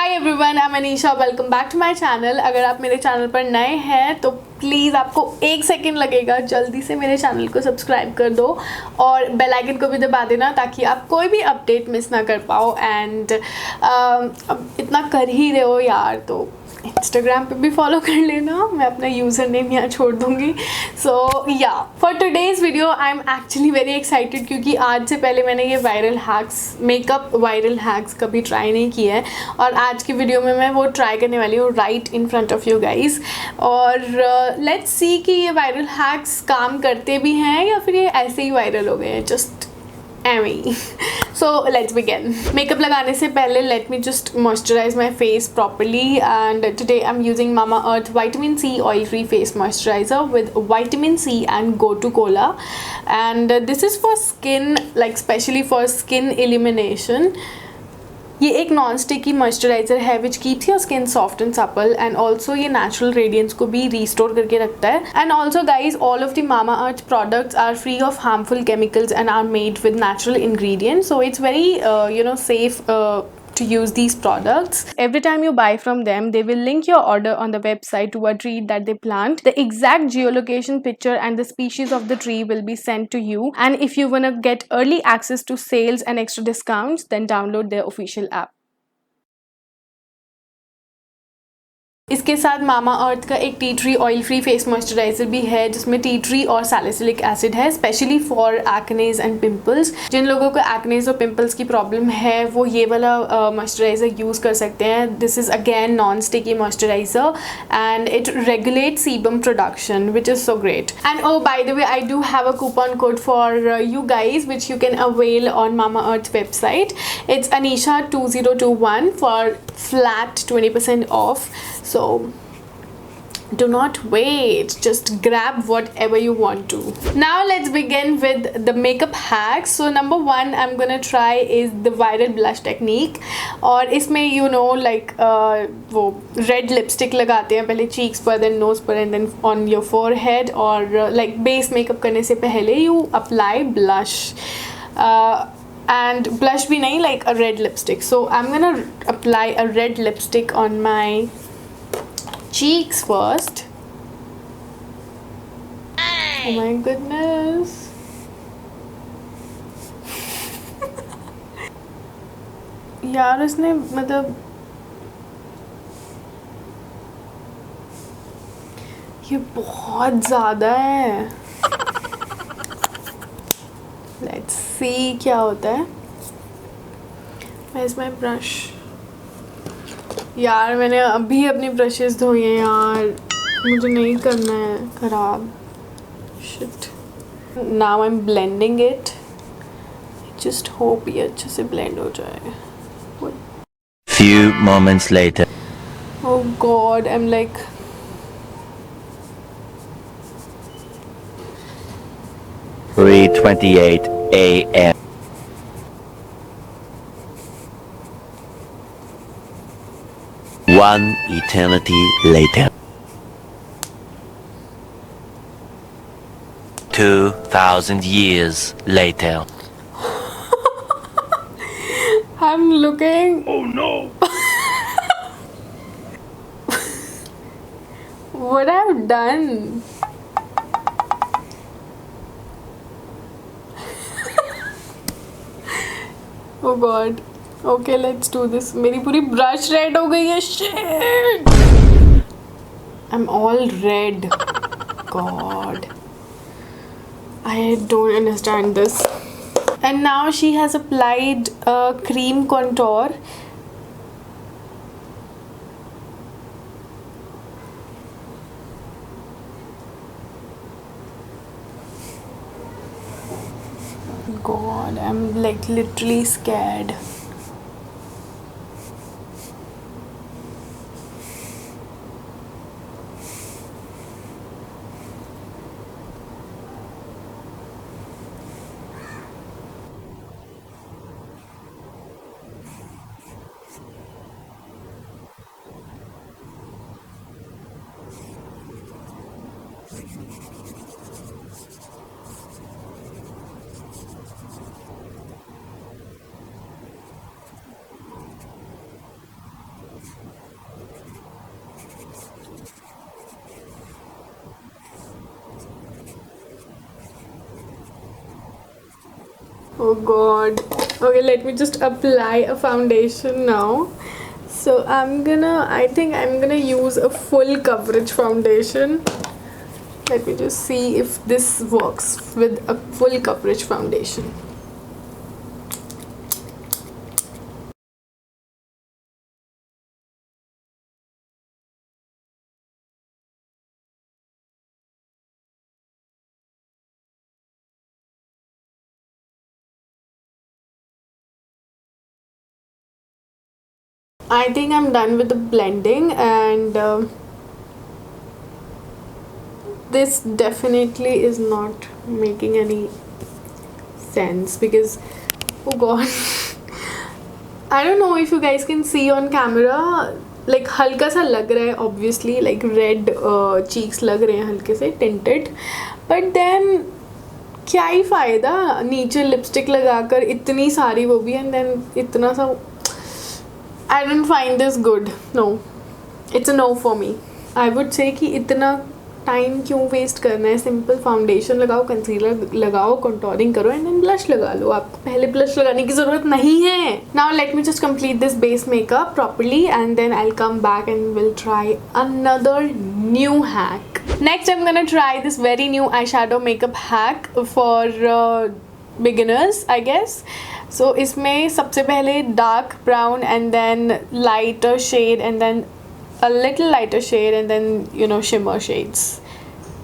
Hi everyone, I am Anisha. Welcome back to my channel. अगर आप मेरे चैनल पर नए हैं तो प्लीज़ आपको 1 सेकेंड लगेगा, जल्दी से मेरे चैनल को सब्सक्राइब कर दो और बेल आइकन को भी दबा देना ताकि आप कोई भी अपडेट मिस ना कर पाओ। एंड अब इतना कर ही रहे हो यार तो इंस्टाग्राम पे भी फॉलो कर लेना, मैं अपना यूज़र नेम यहाँ छोड़ दूँगी। सो या for today's video I am actually very excited क्योंकि आज से पहले मैंने ये viral hacks, makeup viral hacks कभी ट्राई नहीं किए हैं और आज की वीडियो में मैं वो ट्राई करने वाली हूँ right in front of you guys. और लेट्स सी कि ये वायरल हैक्स काम करते भी हैं या फिर ये ऐसे ही वायरल हो गए हैं just Amy. So let's begin. Makeup लगाने से पहले let me just moisturise my face properly and today I am using Mamaearth vitamin C oil free face moisturiser with vitamin C and gotu kola and this is for skin, like specially for skin elimination. ये एक non sticky moisturiser है which keeps your skin soft and supple and also ये natural radiance को भी restore करके रखता है। And also guys all of the Mamaearth products are free of harmful chemicals and are made with natural ingredients, so it's very safe to use these products. Every time you buy from them, they will link your order on the website to a tree that they plant. The exact geolocation picture and the species of the tree will be sent to you, and if you want to get early access to sales and extra discounts, then download their official app. इसके साथ मामा अर्थ का एक tea tree oil free face moisturiser भी है जिसमें tea tree और salicylic acid है, specially for acnes and pimples. जिन लोगों को एक्नेज और पिंपल्स की प्रॉब्लम है वो ये वाला मॉइस्चराइज़र यूज़ कर सकते हैं। This is again non sticky moisturiser and it regulate sebum production which is so great. And oh by the way I do have a coupon code for you guys which you can avail on Mamaearth website. It's Anisha 2021 for flat 20% off. So do not wait, just grab whatever you want to. Now let's begin with the makeup hacks. So number one I'm gonna try is the viral blush technique. और इसमें वो red lipstick लगाते हैं पहले cheeks पर, then nose पर and then on your forehead, और like base makeup करने से पहले you apply blush. And blush भी नहीं, like a red lipstick. So I'm gonna apply a red lipstick on my cheeks first. Oh my goodness. यार इसने मतलब ये बहुत ज़्यादा है। Let's see क्या होता है। Where's my brush? यार मैंने अभी अपनी ब्रशेस धोई हैं यार, मुझे नहीं करना है ख़राब। Shit. Now I'm blending it. Just hope ये अच्छे से blend हो जाए। Few moments later. Oh God, I'm like 3:28 a.m. One eternity later. 2,000 years later. I'm looking. Oh no! What I've done. Oh God. Okay, let's do this. मेरी पूरी brush red हो गई है। Shit. I'm all red. God. I don't understand this. And now she has applied a cream contour. God, I'm like literally scared. Oh god. Okay, let me just apply a foundation now. So I think I'm gonna use a full coverage foundation. Let me just see if this works with a full coverage foundation. I think I'm done with the blending, and this definitely is not making any sense because, oh god, I don't know if you guys can see on camera, like हल्का सा लग रहा है obviously, like red cheeks लग रहे हैं हल्के से tinted, but then क्या ही फ़ायदा नीचे लिपस्टिक लगाकर इतनी सारी वो भी, एंड देन इतना सा. I don't find this good. No, it's a no for me. I would say कि इतना टाइम क्यों वेस्ट करना है. सिंपल फाउंडेशन लगाओ, कंसीलर लगाओ, कंटोरिंग करो एंड देन ब्लश लगा लो. आपको पहले ब्लश लगाने की ज़रूरत नहीं है. Now let me just complete this base makeup properly and then I'll come back and we'll try another new hack. Next I'm gonna try this very new eyeshadow makeup hack for beginners, I guess. So इसमें सबसे पहले dark brown and then lighter shade and then a little lighter shade and then you know shimmer shades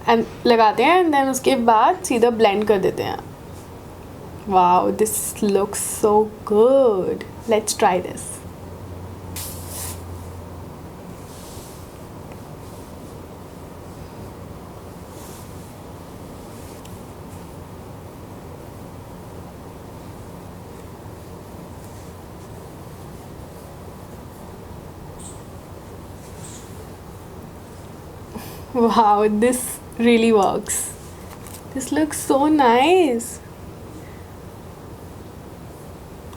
and लगाते हैं and then उसके बाद सीधा blend कर देते हैं. Wow, this looks so good. Let's try this. Wow, this really works. This looks so nice.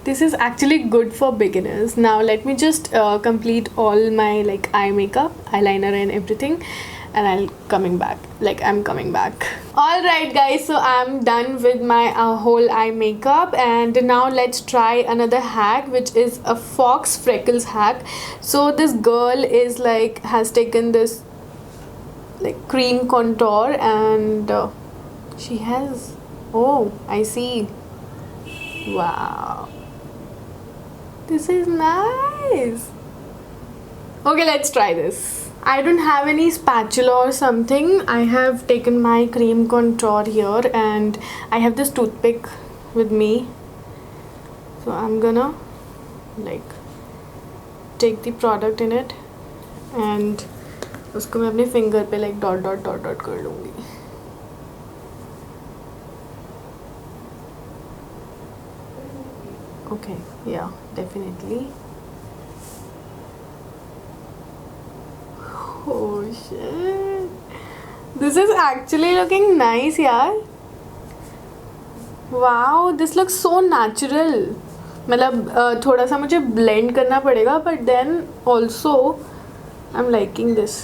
This is actually good for beginners. Now let me just complete all my like eye makeup, eyeliner and everything, and I'm coming back. Alright guys, so I'm done with my whole eye makeup, and now let's try another hack, which is a fox freckles hack. So this girl is like has taken this like cream contour and she has, oh I see, wow, this is nice. Okay, let's try this. I don't have any spatula or something. I have taken my cream contour here and I have this toothpick with me, so I'm gonna like take the product in it and उसको मैं अपने finger पे like dot dot dot dot कर लूँगी. Okay, yeah, definitely. Oh shit, this is actually looking nice यार. Wow, this looks so natural. मतलब थोड़ा सा मुझे blend करना पड़ेगा, but then also I'm liking this.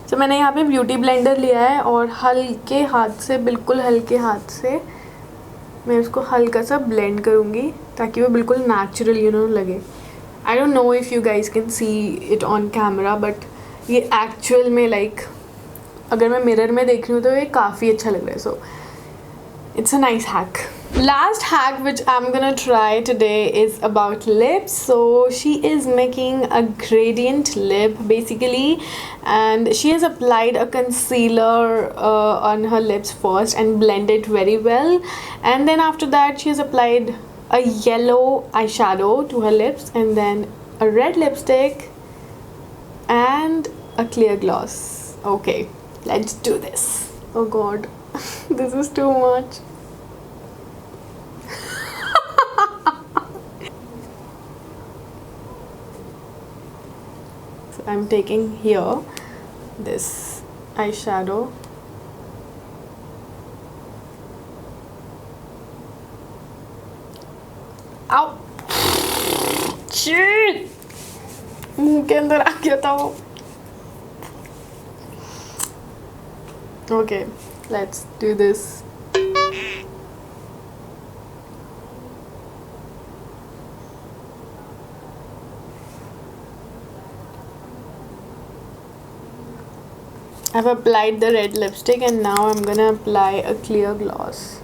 तो मैंने यहाँ पे ब्यूटी ब्लेंडर लिया है और हल्के हाथ से, बिल्कुल हल्के हाथ से मैं उसको हल्का सा ब्लेंड करूँगी ताकि वो बिल्कुल नेचुरल यू नो लगे. I don't know if you guys can see it on camera, but ये एक्चुअल में लाइक अगर मैं मिरर में देख रही हूँ तो ये काफ़ी अच्छा लग रहा है. सो it's a nice hack. Last hack which I'm gonna try today is about lips. So she is making a gradient lip basically, and she has applied a concealer on her lips first and blended very well, and then after that she has applied a yellow eyeshadow to her lips and then a red lipstick and a clear gloss. Okay, let's do this. Oh god. This is too much. So I'm taking here this eyeshadow. Ow! Shit! मुंह के अंदर आ गया था वो. Okay, let's do this. I've applied the red lipstick and now I'm gonna apply a clear gloss.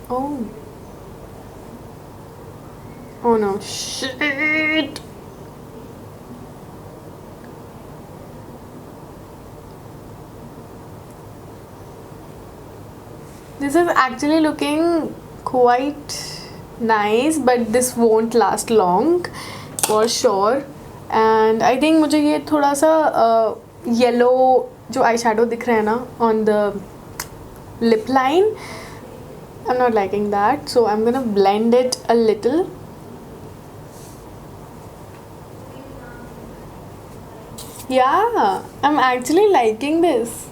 Oh. Oh no, shit. This is actually looking quite nice, but this won't last long for sure. And I think मुझे ये थोड़ा सा yellow जो eyeshadow दिख रहा है ना on the lip line, I'm not liking that, so I'm gonna blend it a little. Yeah, I'm actually liking this.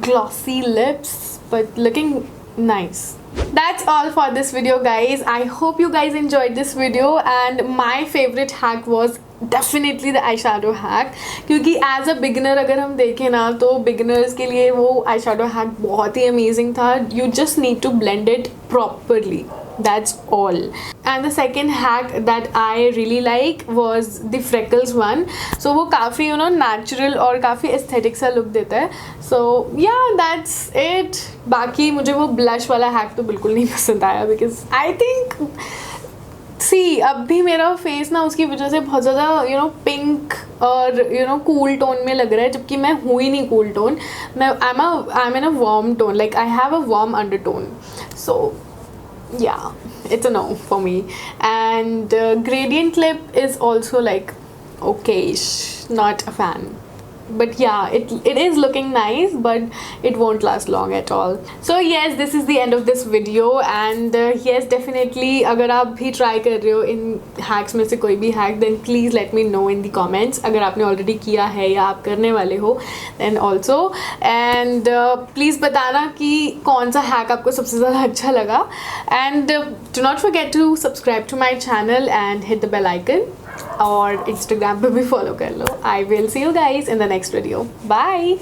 Glossy lips, but looking nice. That's all for this video, guys. I hope you guys enjoyed this video, and my favorite hack was definitely the eyeshadow hack, क्योंकि as a beginner अगर हम देखें ना तो beginners के लिए वो eyeshadow hack बहुत ही amazing था. You just need to blend it properly. That's all. And the second hack that I really like was the freckles one. So वो काफ़ी natural और काफ़ी aesthetic सा look देता है. So yeah, that's it. बाकी मुझे वो blush वाला hack तो बिल्कुल नहीं पसंद आया, because I think अब भी मेरा फेस ना उसकी वजह से बहुत ज़्यादा पिंक और कूल टोन में लग रहा है, जबकि मैं हूँ ही नहीं कूल टोन. मैं I am in a warm tone, like I have a warm undertone. So yeah, it's a no for me. And gradient lip is also like okayish, not a fan. But yeah, it is looking nice, but it won't last long at all. So yes, this is the end of this video. And yes, definitely अगर आप भी try कर रहे हो इन hacks में से कोई भी hack, then please let me know in the comments. अगर आपने already किया है या आप करने वाले हो, then also. And please बताना कि कौन सा hack आपको सबसे ज़्यादा अच्छा लगा. And do not forget to subscribe to my channel and hit the bell icon. और Instagram पे भी follow कर लो. I will see you guys in the next video. Bye.